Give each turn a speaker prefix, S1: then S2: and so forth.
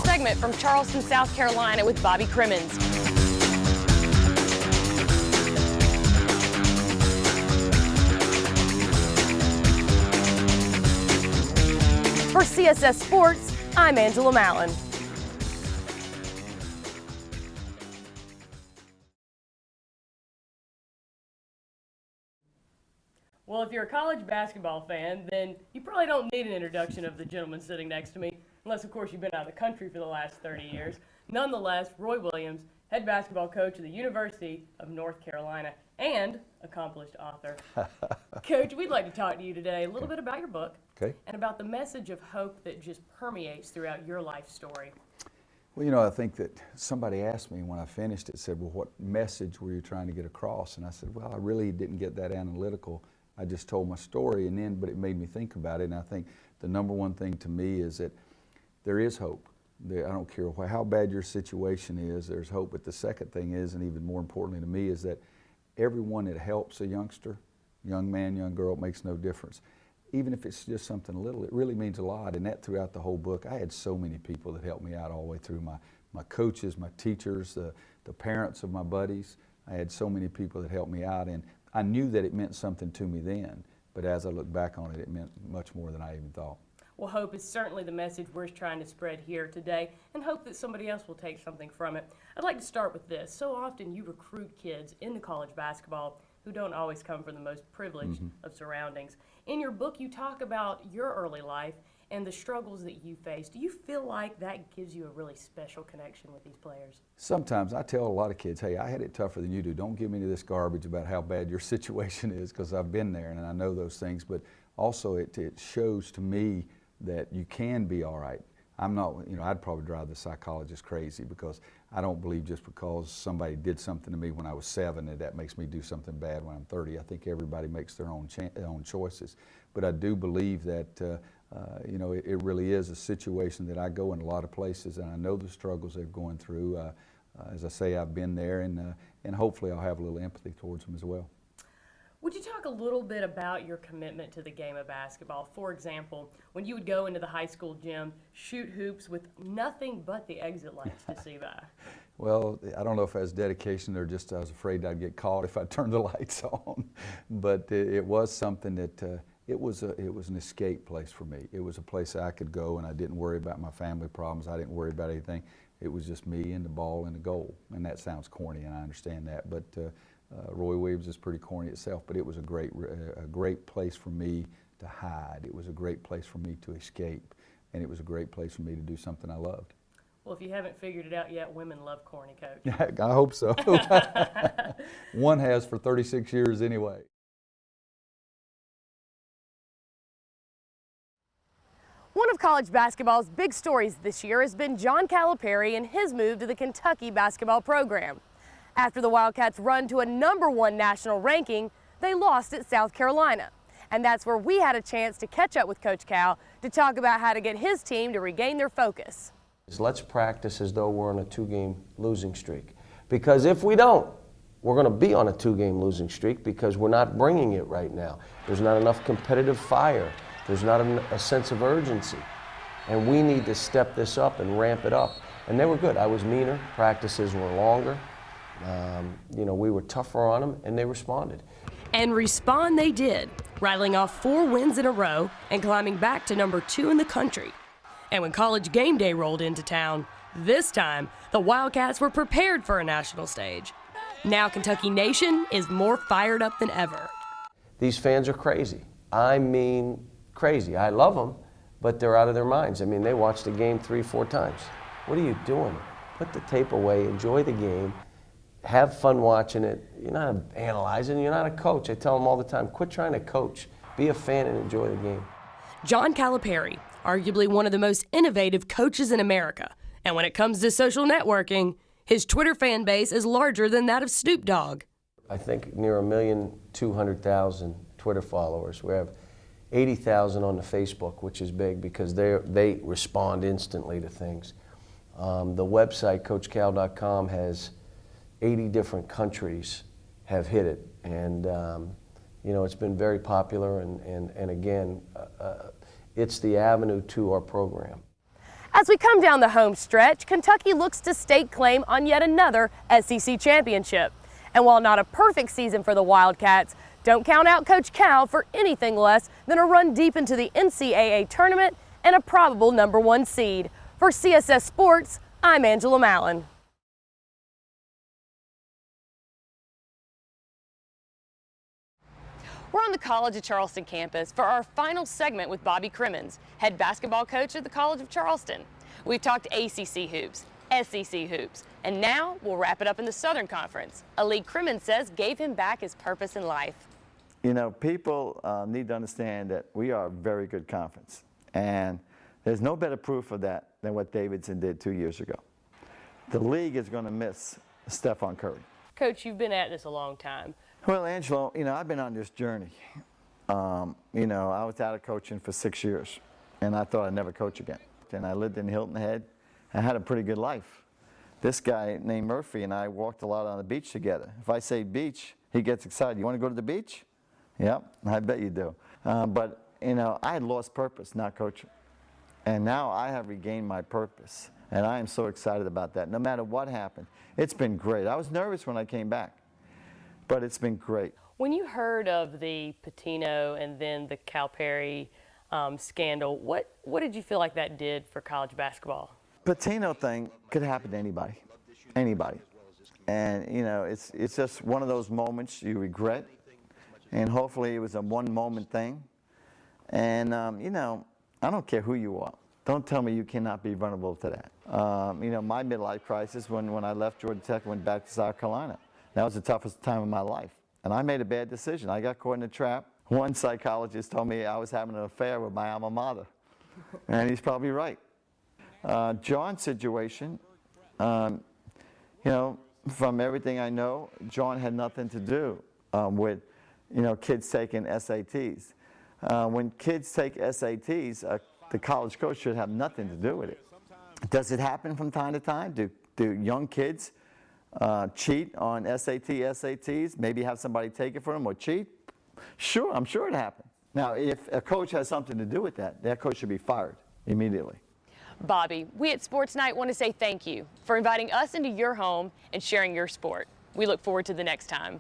S1: Segment from Charleston, South Carolina with Bobby Cremins. For CSS Sports, I'm Angela Mallen. Well, if you're a college basketball fan, then you probably don't need an introduction of the gentleman sitting next to me, unless, of course, you've been out of the country for the last 30 years. Nonetheless, Roy Williams, head basketball coach of the University of North Carolina and accomplished author. Coach, we'd like to talk to you today a little bit about your book and about the message of hope that just permeates throughout your life story.
S2: Well, you know, I think that somebody asked me when I finished it, said, well, what message were you trying to get across? And I said, well, I really didn't get that analytical. I just told my story, but it made me think about it. And I think the number one thing to me is that there is hope. I don't care how bad your situation is, there's hope. But the second thing is, and even more importantly to me, is that everyone that helps a youngster, young man, young girl, it makes no difference. Even if it's just something little, it really means a lot. And that throughout the whole book, I had so many people that helped me out all the way through. My coaches, my teachers, the parents of my buddies. I had so many people that helped me out. And I knew that it meant something to me then, but as I look back on it, it meant much more than I even thought.
S1: Well, hope is certainly the message we're trying to spread here today, and hope that somebody else will take something from it. I'd like to start with this. So often you recruit kids into college basketball who don't always come from the most privileged of surroundings. In your book, you talk about your early life and the struggles that you faced. Do you feel like that gives you a really special connection with these players?
S2: Sometimes I tell a lot of kids, hey, I had it tougher than you do. Don't give me this garbage about how bad your situation is, because I've been there and I know those things. But also it shows to me that you can be all right. I'm not, you know, I'd probably drive the psychologist crazy, because I don't believe just because somebody did something to me when I was 7 that makes me do something bad when I'm 30. I think everybody makes their own choices. But I do believe that you know, it really is a situation that I go in a lot of places, and I know the struggles they're going through. As I say, I've been there, and hopefully I'll have a little empathy towards them as well.
S1: Would you talk a little bit about your commitment to the game of basketball? For example, when you would go into the high school gym, shoot hoops with nothing but the exit lights to see by.
S2: Well, I don't know if it was dedication or just I was afraid I'd get caught if I turned the lights on. But it was something that it was an escape place for me. It was a place I could go, and I didn't worry about my family problems. I didn't worry about anything. It was just me and the ball and the goal. And that sounds corny, and I understand that. But Roy Williams is pretty corny itself. But it was a great place for me to hide. It was a great place for me to escape, and it was a great place for me to do something I loved.
S1: Well, if you haven't figured it out yet, women love corny, Coach.
S2: I hope so. One has for 36 years anyway.
S1: One of college basketball's big stories this year has been John Calipari and his move to the Kentucky basketball program. After the Wildcats' run to a #1 national ranking, they lost at South Carolina. And that's where we had a chance to catch up with Coach Cal to talk about how to get his team to regain their focus.
S3: Let's practice as though we're on a 2-game losing streak. Because if we don't, we're going to be on a 2-game losing streak, because we're not bringing it right now. There's not enough competitive fire. There's not a sense of urgency. And we need to step this up and ramp it up. And they were good. I was meaner. Practices were longer. You know, we were tougher on them, and they responded.
S1: And respond they did, rattling off 4 wins in a row and climbing back to #2 in the country. And when College Game Day rolled into town, this time the Wildcats were prepared for a national stage. Now Kentucky Nation is more fired up than ever.
S3: These fans are crazy. I mean, crazy. I love them, but they're out of their minds. I mean, they watched the game 3-4 times. What are you doing? Put the tape away, enjoy the game, have fun watching it. You're not analyzing, you're not a coach. I tell them all the time, quit trying to coach. Be a fan and enjoy the game.
S1: John Calipari, arguably one of the most innovative coaches in America. And when it comes to social networking, his Twitter fan base is larger than that of Snoop Dogg.
S3: I think near 1,200,000 Twitter followers. We have 80,000 on the Facebook, which is big because they respond instantly to things. The website, CoachCal.com, has 80 different countries have hit it. And You know, it's been very popular, and again, it's the avenue to our program.
S1: As we come down the home stretch, Kentucky looks to stake claim on yet another SEC championship. And while not a perfect season for the Wildcats, don't count out Coach Cal for anything less than a run deep into the NCAA tournament and a probable #1 seed. For CSS Sports, I'm Angela Mallen. We're on the College of Charleston campus for our final segment with Bobby Cremins, head basketball coach at the College of Charleston. We've talked ACC hoops, SEC hoops, and now we'll wrap it up in the Southern Conference, a league Cremins says gave him back his purpose in life.
S4: You know, people need to understand that we are a very good conference, and there's no better proof of that than what Davidson did 2 years ago. The league is going to miss Stephon Curry.
S1: Coach, you've been at this a long time.
S4: Well, Angelo, you know, I've been on this journey. You know, I was out of coaching for 6 years, and I thought I'd never coach again. And I lived in Hilton Head. I had a pretty good life. This guy named Murphy and I walked a lot on the beach together. If I say beach, he gets excited. You want to go to the beach? Yep, I bet you do. But, you know, I had lost purpose not coaching. And now I have regained my purpose. And I am so excited about that. No matter what happened, it's been great. I was nervous when I came back, but it's been great.
S1: When you heard of the Pitino and then the Calipari scandal, what did you feel like that did for college basketball?
S4: Pitino thing could happen to anybody, anybody. And, you know, it's just one of those moments you regret. And hopefully it was a one-moment thing. And, you know, I don't care who you are. Don't tell me you cannot be vulnerable to that. You know, my midlife crisis when I left Georgia Tech and went back to South Carolina, that was the toughest time of my life. And I made a bad decision. I got caught in a trap. One psychologist told me I was having an affair with my alma mater. And he's probably right. John's situation, you know, from everything I know, John had nothing to do with, you know, kids taking SATs. When kids take SATs, the college coach should have nothing to do with it. Does it happen from time to time? Do young kids cheat on SATs, maybe have somebody take it for them or cheat? Sure, I'm sure it happens. Now, if a coach has something to do with that, that coach should be fired immediately.
S1: Bobby, we at Sports Night want to say thank you for inviting us into your home and sharing your sport. We look forward to the next time.